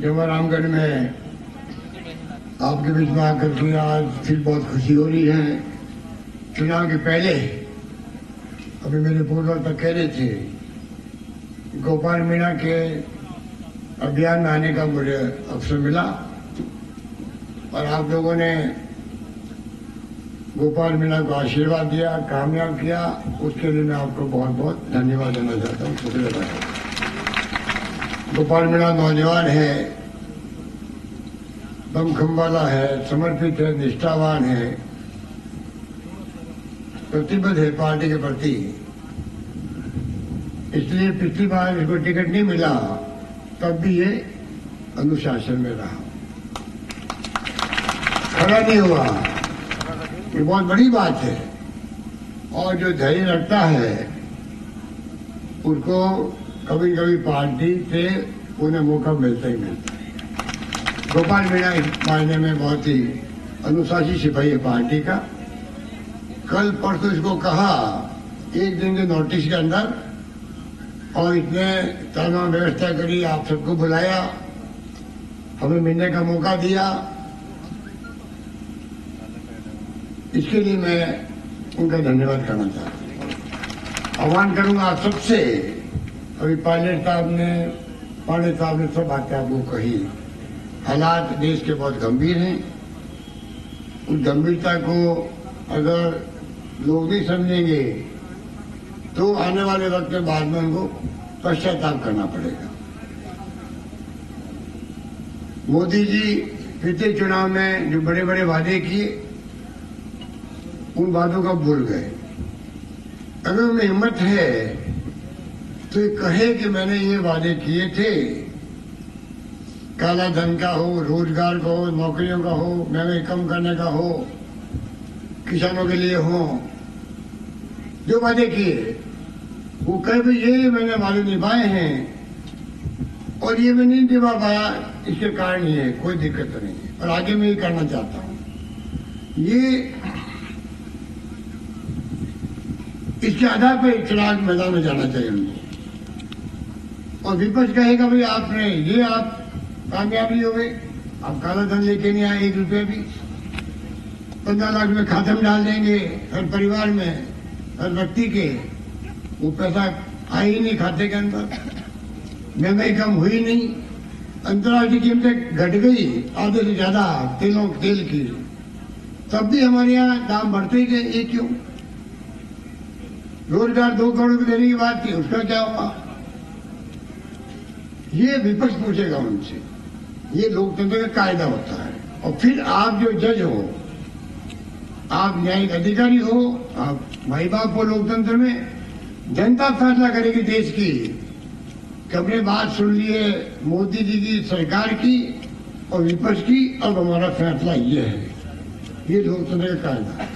जवारामगढ़ में आपके बीच में आकर के आज फिर बहुत खुशी हो रही है। चुनाव के पहले अभी मेरे पूर्वज कह रहे थे, गोपाल मीणा के अभियान में आने का मुझे अवसर मिला और आप लोगों ने गोपाल मीणा को आशीर्वाद दिया, कामयाब किया। उसके लिए मैं आपको बहुत बहुत धन्यवाद देना चाहता हूँ, शुक्रिया। गोपाल मीणा नौजवान है, दमखम वाला है, समर्पित है, निष्ठावान है, प्रतिबद्ध है पार्टी के प्रति। इसलिए पिछली बार इसको टिकट नहीं मिला, तब भी ये अनुशासन में रहा, खड़ा नहीं हुआ। ये बहुत बड़ी बात है। और जो धैर्य रखता है उसको कभी कभी पार्टी से उन्हें मौका मिलता ही मिलता है। गोपाल मीणा इस मायने में बहुत ही अनुशासित सिपाही है पार्टी का। कल परसों इसको कहा एक दिन के नोटिस के अंदर, और इसने तमाम व्यवस्था करी, आप सबको बुलाया, हमें मिलने का मौका दिया। इसके लिए मैं उनका धन्यवाद करना चाहता हूँ। आह्वान करूंगा आप सबसे, अभी पायलट साहब ने, पांडे साहब ने सब बातें आपको कही। हालात देश के बहुत गंभीर हैं। उस गंभीरता को अगर लोग नहीं समझेंगे तो आने वाले वक्त में बाद में उनको पश्चाताप करना पड़ेगा। मोदी जी पिछले चुनाव में जो बड़े बड़े वादे किए, उन वादों का भूल गए। अगर उनमें हिम्मत है तो ये कहे कि मैंने ये वादे किए थे, काला धन का हो, रोजगार का हो, नौकरियों का हो, महंगाई कम करने का हो, किसानों के लिए हो, जो वादे किए वो कहे भाई ये मैंने वादे निभाए हैं और ये मैं नहीं निभा पाया, इसके कारण ये है, कोई दिक्कत नहीं है और आगे मैं ये करना चाहता हूं। ये इसके आधार पर चुनाव मैदान में जाना चाहिए उनको। और विपक्ष कहेगा भाई आपने ये, आप कामयाब नहीं हो गए, आप काला धन लेके नहीं आए, 1 रुपये भी। 15 लाख में खाते में डाल देंगे हर परिवार में, हर व्यक्ति के, वो पैसा आ ही नहीं खाते के अंदर। महंगाई कम हुई नहीं, अंतर्राष्ट्रीय कीमतें घट गई आधे से ज्यादा तेल की, तब भी हमारे यहाँ दाम बढ़ते ही गए। ये क्यों? रोजगार 2 करोड़ रुपये देने की बात थी, उसका क्या हुआ? ये विपक्ष पूछेगा उनसे। ये लोकतंत्र का कायदा होता है। और फिर आप जो जज हो, आप न्यायिक अधिकारी हो, आप भाई बाप हो लोकतंत्र में, जनता फैसला करेगी देश की कि हमने बात सुन ली है मोदी जी की सरकार की और विपक्ष की, अब हमारा फैसला ये है। ये लोकतंत्र का कायदा है।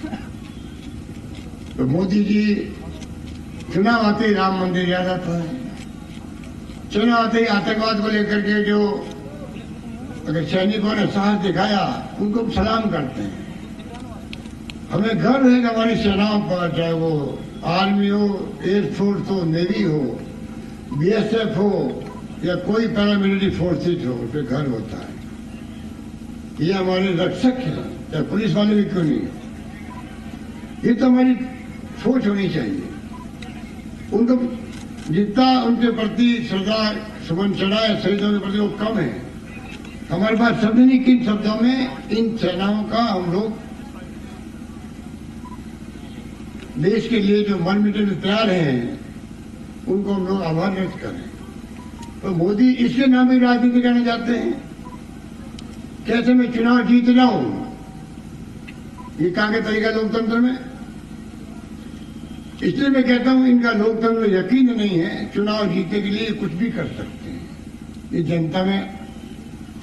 तो मोदी जी चुनाव आते ही राम मंदिर याद आता है, चुनाव आते ही आतंकवाद को लेकर के जो अगर सैनिकों ने साहस दिखाया उनको सलाम करते हैं। हमें गर्व है कि हमारी सेनाओं पर, चाहे वो आर्मी हो, एयरफोर्स हो, नेवी हो, बीएसएफ हो या कोई पैरामिलिट्री फोर्सेज हो, उस पर गर्व होता है। ये हमारे रक्षक हैं, चाहे पुलिस वाले भी क्यों नहीं। ये तो हमारी सोच होनी चाहिए। उनको जितना उनके प्रति श्रद्धा सुमन चढ़ाए शहीदों के प्रति वो कम है। हमारे पास शब्द नहीं, किन शब्दों में इन सेनाओं का हम लोग देश के लिए जो मर मिटने तैयार हैं उनको हम लोग आभार व्यक्त करें। तो मोदी इसके नाम ही राजनीति करना चाहते हैं। कैसे मैं चुनाव जीत जाऊं, ये कहां का तरीका लोकतंत्र में? इसलिए मैं कहता हूं इनका लोकतंत्र में यकीन नहीं है। चुनाव जीतने के लिए कुछ भी कर सकते हैं। ये जनता में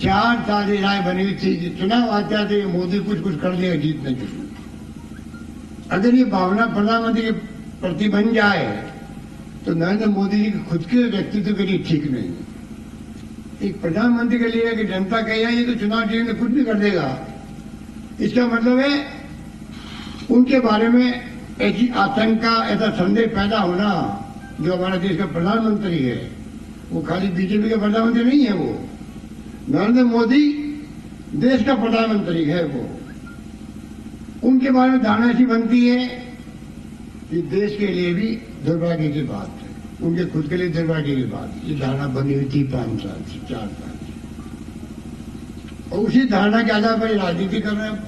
4 साल राय बनी हुई थी कि चुनाव आते आते मोदी कुछ कुछ कर देगा जीतने के लिए। अगर ये भावना प्रधानमंत्री के प्रति बन जाए तो नरेंद्र मोदी जी के खुद के व्यक्तित्व के लिए ठीक नहीं है। एक प्रधानमंत्री के लिए कि जनता कहे ये तो चुनाव जीतने कुछ भी कर देगा, इसका मतलब है उनके बारे में ऐसी आशंका, ऐसा संदेह पैदा होना। जो हमारा देश का प्रधानमंत्री है वो खाली बीजेपी का प्रधानमंत्री नहीं है, वो नरेंद्र मोदी देश का प्रधानमंत्री है, वो उनके बारे में धारणा ऐसी बनती है कि देश के लिए भी दुर्भाग्य की बात है, उनके खुद के लिए दुर्भाग्य की बात है। ये धारणा बनी हुई थी 5 साल से, 4 साल से, और उसी धारणा के आधार पर राजनीति कर रहे हैं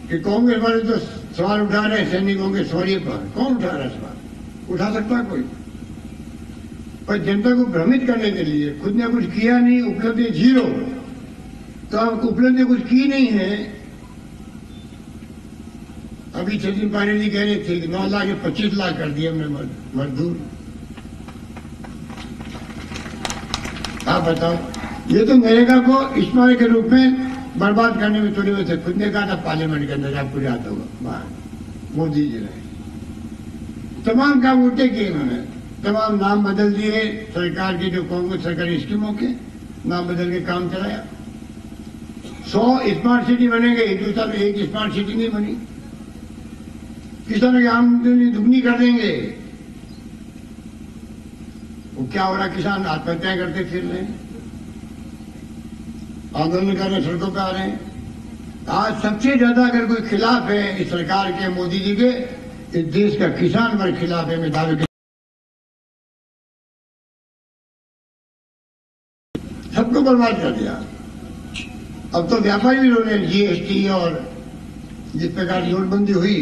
कि कांग्रेस वाले तो सवाल उठा रहे हैं सैनिकों के शौर्य पर। कौन उठा रहा है सवाल? उठा सकता है कोई? पर जनता को भ्रमित करने के लिए खुद ने कुछ किया नहीं, उपलब्धि 0, तो आप उपलब्धि कुछ की नहीं है। अभी सचिन पायलट जी कह रहे थे कि 9 लाख या 25 लाख कर दिए हमने मजदूर। आप बताओ, ये तो नरेगा को इस्तेमाल के रूप में बर्बाद करने में तुले हुए थे। खुद ने कहा था पार्लियामेंट के अंदर, आपको याद होगा, बाहर मोदी जी ने तमाम काम उल्टे किए इन्होंने, तमाम नाम बदल दिए सरकार की, जो कांग्रेस सरकारी स्कीमों के नाम बदल के काम चलाया। 100 स्मार्ट सिटी बनेंगे, हिंदुस्तान में एक स्मार्ट सिटी नहीं बनी। किसानों की आमदनी दुगनी कर देंगे। वो क्या हो रहा, किसान आत्महत्याएं करते फिर रहे हैं, आंदोलन कर रहे, सड़कों पर आ रहे हैं। आज सबसे ज्यादा अगर कोई खिलाफ है इस सरकार के, मोदी जी के, इस देश का किसान वर्ग खिलाफ है। मैं दावे के सबको बर्बाद कर दिया। अब तो व्यापारी भी रोने, जीएसटी और जिस प्रकार की नोटबंदी हुई,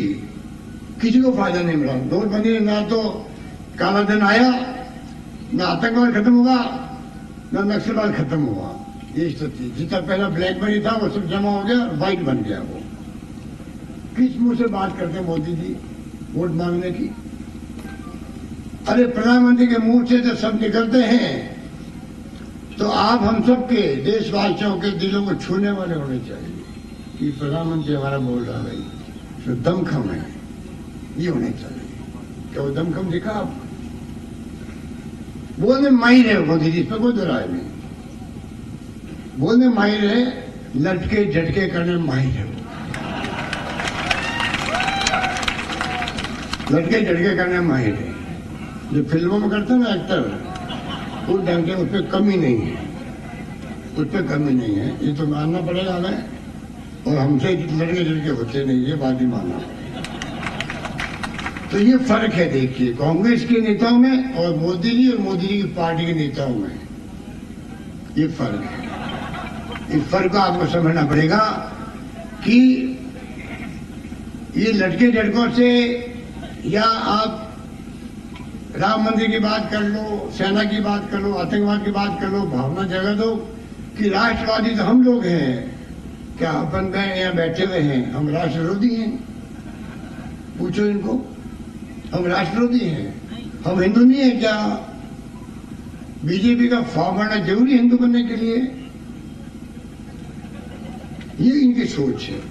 किसी को फायदा नहीं मिला। नोटबंदी ने ना तो काला धन आया, ना आतंकवाद खत्म हुआ, ना नक्सलवाद खत्म हुआ। ये स्थिति, जितना पहला ब्लैक मनी था वो सब जमा हो गया, व्हाइट बन गया। वो किस मुंह से बात करते हैं मोदी जी वोट मांगने की? अरे प्रधानमंत्री के मुंह से तो सब निकलते हैं, तो आप हम सब के देशवासियों के दिलों को छूने वाले होने चाहिए कि प्रधानमंत्री हमारा बोल रहा है, तो दमखम है, ये होने चाहिए। क्या वो दमखम दिखा आप? बोलने माहिर है मोदी जी, इस पर कोई दो राय नहीं। बोलने माहिर है, लटके झटके करने माहिर है। लटके झटके करने माहिर है। जो फिल्मों में करते हैं ना एक्टर, उस ढंग के उस पर कमी नहीं है, उस पर कमी नहीं है। ये तो मानना पड़ेगा हमें, और हमसे लड़के झटके होते नहीं, ये बात ही मानना। तो ये फर्क है, देखिए, कांग्रेस के नेताओं में और मोदी जी और मोदी जी की पार्टी के नेताओं में ये फर्क है। इस फर्क को आपको समझना पड़ेगा कि ये लटके झटकों से, या आप राम मंदिर की बात कर लो, सेना की बात कर लो, आतंकवाद की बात कर लो, भावना जगा दो कि राष्ट्रवादी तो हम लोग हैं। क्या अपन यहाँ बैठे हुए हैं हम राष्ट्र विरोधी हैं? पूछो इनको, हम राष्ट्र विरोधी हैं? हम हिंदू नहीं है क्या? बीजेपी का फॉर्म भरना जरूरी है हिंदू बनने के लिए? ये इनकी सोच है।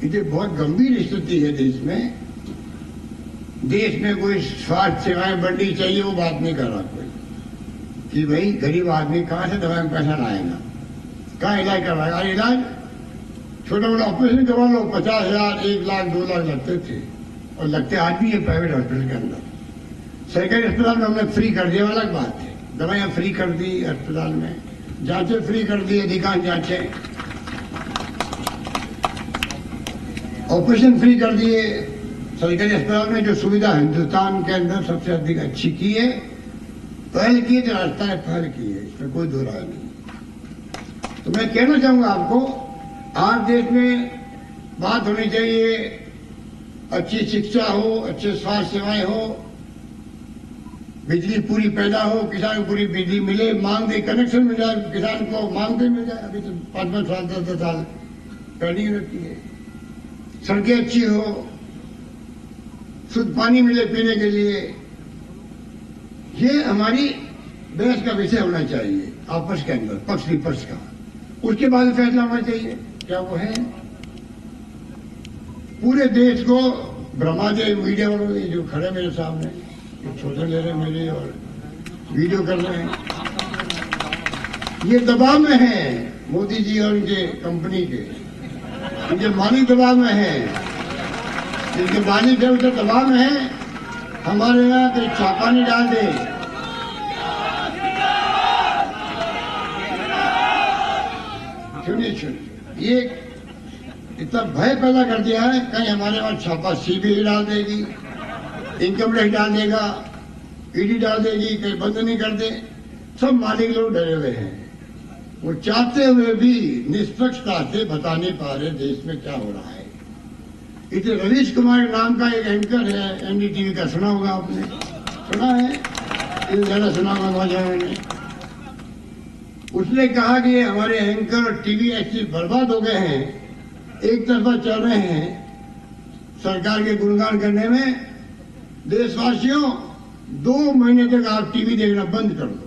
ये बहुत गंभीर स्थिति है देश में। देश में कोई स्वास्थ्य सेवाएं बढ़नी चाहिए, वो बात नहीं कर रहा कोई कि भाई गरीब आदमी कहां से दवाई में पैसा लाएगा, कहां इलाज करवाएगा। इलाज छोटा मोटा ऑपरेशन करवा लो, 50,000, 1 लाख, 2 लाख लगते थे, और लगते आज भी है प्राइवेट हॉस्पिटल के अंदर। सरकारी अस्पताल में हमने फ्री कर दिया, अलग बात है। दवाइयां फ्री कर दी अस्पताल में, जांचें फ्री कर दी, अधिकांश जांचें, ऑपरेशन फ्री कर दिए। सरकारी अस्पताल में जो सुविधा हिंदुस्तान के अंदर सबसे अधिक अच्छी की है, पहल की है, रास्ता है, पहल की है, इसमें कोई दो राय नहीं। तो मैं कहना चाहूंगा आपको, आज देश में बात होनी चाहिए, अच्छी शिक्षा हो, अच्छे स्वास्थ्य सेवाएं हो, बिजली पूरी पैदा हो, किसान को पूरी बिजली मिले, मांग दे कनेक्शन मिल जाए, किसान को मांग दे मिल जाए। अभी तो 5-5 साल 10-10 साल पेंडिंग रहती है। सड़कें अच्छी हो, शुद्ध पानी मिले पीने के लिए, ये हमारी बहस का विषय होना चाहिए आपस के अंदर, पक्ष विपक्ष का। उसके बाद फैसला होना चाहिए, क्या वो है? पूरे देश को भ्रमा दे मीडिया वालों जो खड़े मेरे सामने, फोटो ले रहे हैं मेरी और वीडियो कर रहे हैं, ये दबाव में है मोदी जी और उनके कंपनी के, उनके मालिक दबाव में है, जिनके मालिक है उनके दबाव में है। हमारे यहाँ पे छापा नहीं डाल दे, सुनिए सुनिए, ये इतना भय पैदा कर दिया है, कहीं हमारे पास छापा सीबीआई डाल देगी, इनकम टैक्स डाल देगा, ईडी डाल देगी, कहीं बंद नहीं कर दे। सब मालिक लोग डरे हुए हैं। वो चाहते हुए भी निष्पक्षता से बता नहीं पा रहे देश में क्या हो रहा है। इसे रवीश कुमार नाम का एक एंकर है एनडीटीवी का, सुना होगा आपने, सुना है, इन ज्यादा सुना होगा नौजवानों ने। उसने कहा कि हमारे एंकर और टीवी ऐसे बर्बाद हो गए हैं, एक तरफा चल रहे हैं सरकार के गुणगान करने में। देशवासियों, 2 महीने तक आप टीवी देखना बंद कर दो।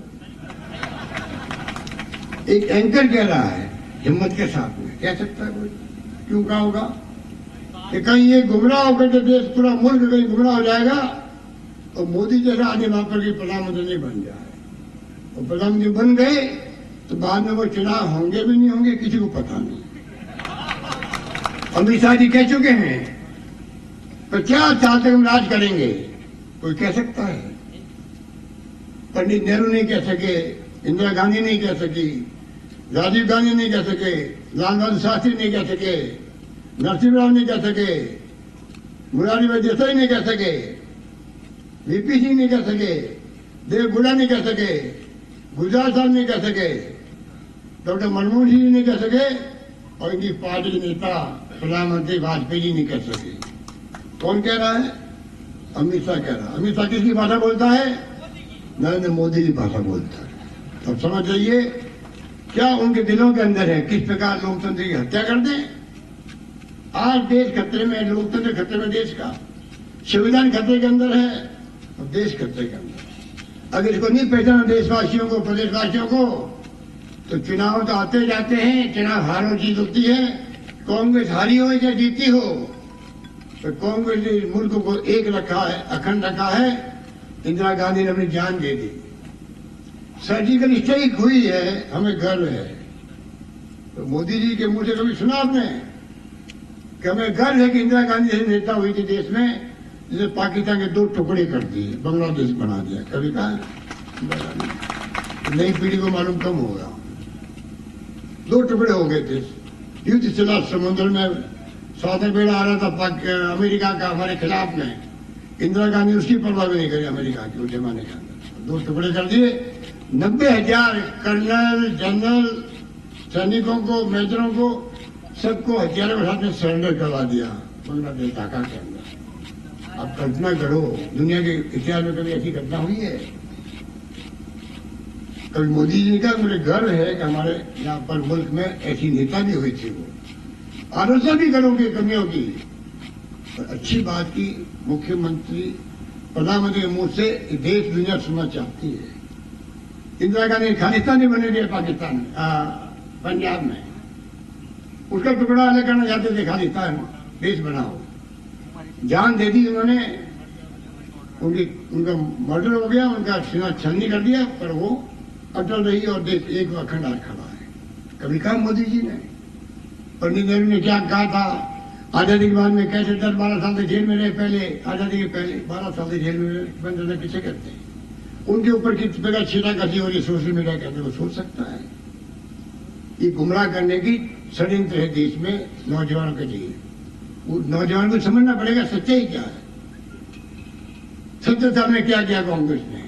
एक एंकर कह रहा है हिम्मत के साथ में, कह सकता है कोई? क्यों कहा होगा कि कहीं ये गुमराह होकर के देश, पूरा मुल्क कहीं गुमराह हो जाएगा तो मोदी जैसा आगे वहां पर प्रधानमंत्री नहीं बन जाए। और प्रधानमंत्री बन गए तो बाद में वो चुनाव होंगे भी नहीं होंगे, किसी को पता नहीं। अमित शाह जी कह चुके हैं 50 साल तक हम राज करेंगे, कोई कह सकता है? पंडित नेहरू नहीं कह सके, इंदिरा गांधी नहीं कह सकी, राजीव गांधी नहीं कह सके, लाल बहादुर शास्त्री नहीं कह सके, नरसिम्हा राव नहीं कह सके, मुरारी भाई देसाई नहीं कह सके, वीपी सिंह नहीं कह सके, देवगुड़ा नहीं कह सके, गुजराल साहब नहीं कह सके, डॉक्टर मनमोहन सिंह जी नहीं कह सके, और इनकी पार्टी के नेता प्रधानमंत्री वाजपेयी जी नहीं कह सके। कौन कह रहा है? अमित शाह कह रहा है। अमित शाह किसकी भाषा बोलता है? नरेंद्र मोदी की भाषा बोलता है। तो समझ जाइए क्या उनके दिलों के अंदर है, किस प्रकार लोकतंत्र की हत्या कर दें। आज देश खतरे में, लोकतंत्र खतरे में, देश का संविधान खतरे के अंदर है और देश खतरे के अंदर। अगर इसको नहीं पहचाना देशवासियों को, प्रदेशवासियों को, तो चुनाव तो आते जाते हैं, चुनाव हार और जीत होती है। कांग्रेस हारी हो या जीती हो, तो कांग्रेस ने मुल्क को एक रखा है, अखंड रखा है। इंदिरा गांधी ने अपनी जान दे दी, सर्जिकल स्ट्राइक हुई है, हमें गर्व है। तो मोदी जी के मुंह से कभी सुना आपने कि हमें गर्व है कि इंदिरा गांधी जैसी नेता हुई थी देश में, जिसे पाकिस्तान के 2 टुकड़े कर दिए, बांग्लादेश बना दिया? कभी कहा? नई पीढ़ी को मालूम कम होगा। 2 टुकड़े हो गए थे, युद्ध चला समुद्र में, स्वातंत्र बेड़ा आ रहा था अमेरिका का हमारे खिलाफ में। इंदिरा गांधी उसकी परवाह नहीं करी अमेरिका की उस जमाने के अंदर, 2 टुकड़े कर दिए। 90,000 कर्नल, जनरल, सैनिकों को, मेजरों को, सबको हथियारों के साथ में सरेंडर करवा दिया बांग्लादेश ढाका के अंदर। आप कल्पना करो, दुनिया के इतिहास में कभी ऐसी घटना हुई है? कभी मोदी जी ने कहा मुझे गर्व है कि हमारे यहाँ पर मुल्क में ऐसी नेता भी हुई थी। वो आलोचना भी करोगे कमियों की, पर अच्छी बात की मुख्यमंत्री, प्रधानमंत्री के मुंह से देश दुनिया सुनना चाहती है। इंदिरा गांधी ने खालिस्तान नहीं बनने दिया पाकिस्तान में, पंजाब में, उसका टुकड़ा अलग करना चाहते थे, खालिस्तान देश बनाओ, जान दे दी उन्होंने। उनका मर्डर हो गया, उनका सीना छलनी कर दिया, पर वो अटल रही और देश एक अखंड आज खड़ा है। कभी कहा मोदी जी ने? पंडित नेहरू ने क्या कहा था? आजादी के बाद में कैसे 10-12 साल तक जेल में रहे, पहले आजादी के पहले 12 साल तक जेल में बंद रहना किसे कहते हैं? उनके ऊपर किस प्रकार छीनाकसी हो रही सोशल मीडिया के अंदर, वो सोच सकता है? ये गुमराह करने की षड्यंत्र है देश में नौजवानों के लिए। वो नौजवान को समझना पड़ेगा सच्चाई क्या है। 70 साल में क्या किया कांग्रेस ने?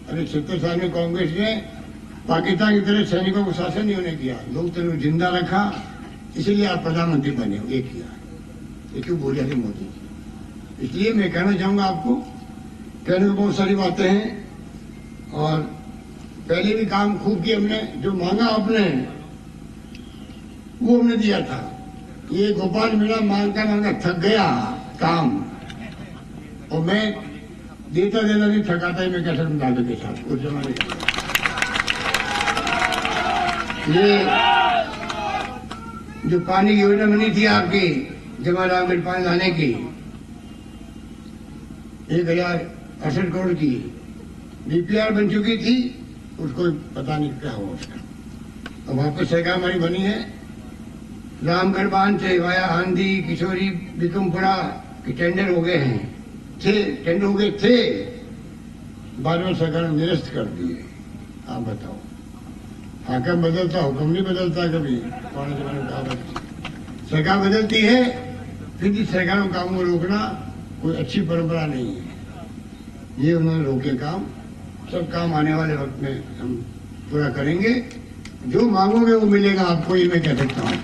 अरे 70 साल में कांग्रेस ने पाकिस्तान की तरह सैनिकों को शासन नहीं होने दिया, लोकतंत्र जिंदा रखा, इसलिए आप प्रधानमंत्री बने हो। ये किया, ये क्यों बोल रहे मोदी? इसलिए मैं कहना चाहूंगा आपको, कहने को बहुत सारी बातें हैं और पहले भी काम खूब किया हमने। जो मांगा आपने वो हमने दिया था। ये गोपाल मीणा मांगता मांगा थक गया काम, और मैं देता देता नहीं थकाता ही मैं कह सकता दादे के साथ उस जमाने का। ये जो पानी की योजना बनी थी आपकी जमाराम में पानी लाने की, 1068 करोड़ की डीपीआर बन चुकी थी, उसको पता नहीं क्या हुआ उसका। और वहां पर सरकार हमारी बनी है, रामगढ़ बांध से वाया आंधी, किशोरी, बिकमपुरा के टेंडर हो गए हैं, टेंडर हो गए थे, 12वें सरकार ने निरस्त कर दिए। आप बताओ हाकम बदलता, हुक्म नहीं बदलता कभी। पुराने जमाने में कहावत, सरकार बदलती है, फिर भी सरकारों के काम को रोकना कोई अच्छी परंपरा नहीं है। ये उन्होंने रोके काम, सब काम आने वाले वक्त में हम पूरा करेंगे। जो मांगोगे वो मिलेगा आपको, ये मैं कह सकता हूँ।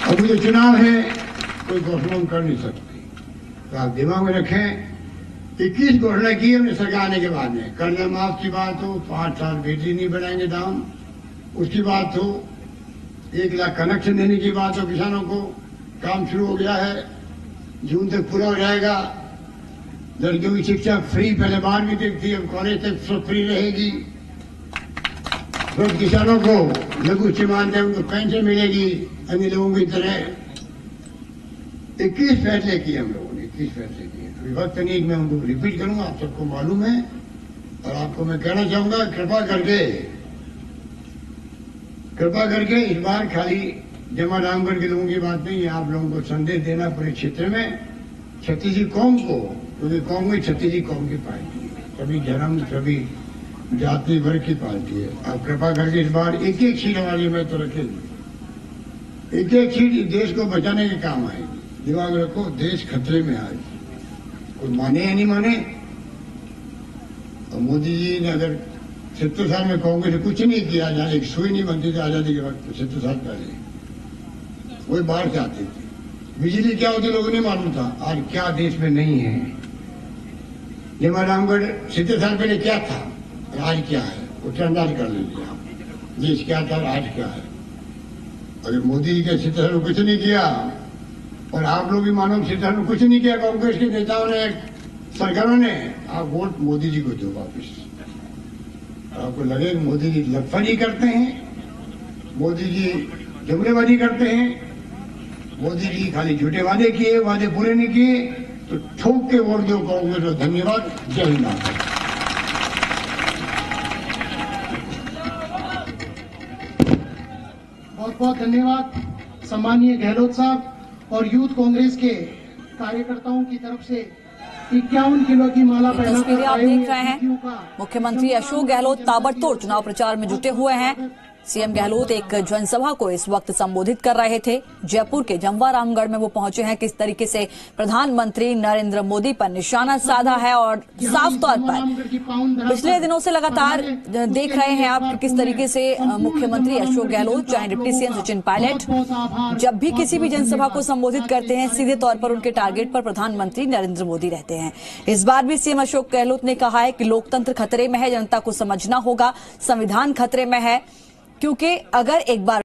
अब मुझे चुनाव है, कोई घोषणा कर नहीं सकती, तो आप दिमाग में रखें। 21 घोषणा की हमने सरकार आने के बाद में। कर्ज माफ की बात हो, 5 साल बिजली नहीं बढ़ाएंगे दाम, उसकी बात हो, 1 लाख कनेक्शन देने की बात हो किसानों को, काम शुरू हो गया है, जून तक पूरा हो जाएगा। लड़कियों की शिक्षा फ्री, पहले 12वीं तक थी, अब कॉलेज तक सब फ्री रहेगी। सब किसानों को लघु सीमांत है, उनको पेंशन मिलेगी अन्य लोगों की तरह। 21 फैसले किए हम लोगों ने, 21 फैसले किए। अभी वक्त नहीं मैं उनको रिपीट करूंगा, आप सबको मालूम है। और आपको मैं कहना चाहूंगा, कृपा करके इस बार खाली जमा रामगढ़ के लोगों की बात नहीं है, आप लोगों को संदेश देना पूरे क्षेत्र में, छत्तीसी कौम को, क्योंकि कौम में छत्तीसी कौम की पार्टी है, सभी धर्म सभी जाति वर्ग की पार्टी है। आप कृपा करके इस बार एक एक सीट हमारी में तो रखेंगे, एक एक सीट इस देश को बचाने के काम आएगी। दिमाग रखो, देश खतरे में आज, कोई माने या नहीं माने। और मोदी जी ने अगर 70 साल में कांग्रेस ने कुछ नहीं किया, जहां एक सुई नहीं बनती थी आजादी के वक्त 70 साल पहले, वही बाढ़ से आती थी, बिजली क्या होती लोगों ने मालूम था। आज क्या देश में नहीं है। जमा रामगढ़ 70 साल पहले क्या था, आज क्या है, उससे अंदाज कर लीजिए आप, देश क्या था और आज क्या है। अगर मोदी जी के 70 साल में कुछ नहीं किया, और आप लोग भी मानो 70 साल में कुछ नहीं किया कांग्रेस के नेताओं ने, सरकारों ने, आप वोट मोदी जी को दो वापिस। आपको लगे मोदी जी लफड़ी करते हैं, मोदी जी जुमलेबाजी करते हैं, मोदी जी खाली झूठे वादे किए, वादे पूरे नहीं किए, तो ठोक के वोट दो कांग्रेस को। धन्यवाद, जय हिंद। बहुत बहुत धन्यवाद सम्मानीय गहलोत साहब। और यूथ कांग्रेस के कार्यकर्ताओं की तरफ से 51 किलो की माला पहना तस्वीरें आप देख रहे हैं। मुख्यमंत्री अशोक गहलोत ताबड़तोड़ चुनाव प्रचार में जुटे हुए हैं। सीएम गहलोत एक जनसभा को इस वक्त संबोधित कर रहे थे। जयपुर के जमवा रामगढ़ में वो पहुंचे हैं। किस तरीके से प्रधानमंत्री नरेंद्र मोदी पर निशाना साधा है और साफ तौर पर पिछले दिनों से लगातार देख रहे हैं आप किस तरीके से मुख्यमंत्री अशोक गहलोत, चाहे डिप्टी सीएम सचिन पायलट, जब भी किसी भी जनसभा को संबोधित करते हैं, सीधे तौर पर उनके टारगेट पर प्रधानमंत्री नरेंद्र मोदी रहते हैं। इस बार भी सीएम अशोक गहलोत ने कहा है कि लोकतंत्र खतरे में है, जनता को समझना होगा, संविधान खतरे में है, क्योंकि अगर एक बार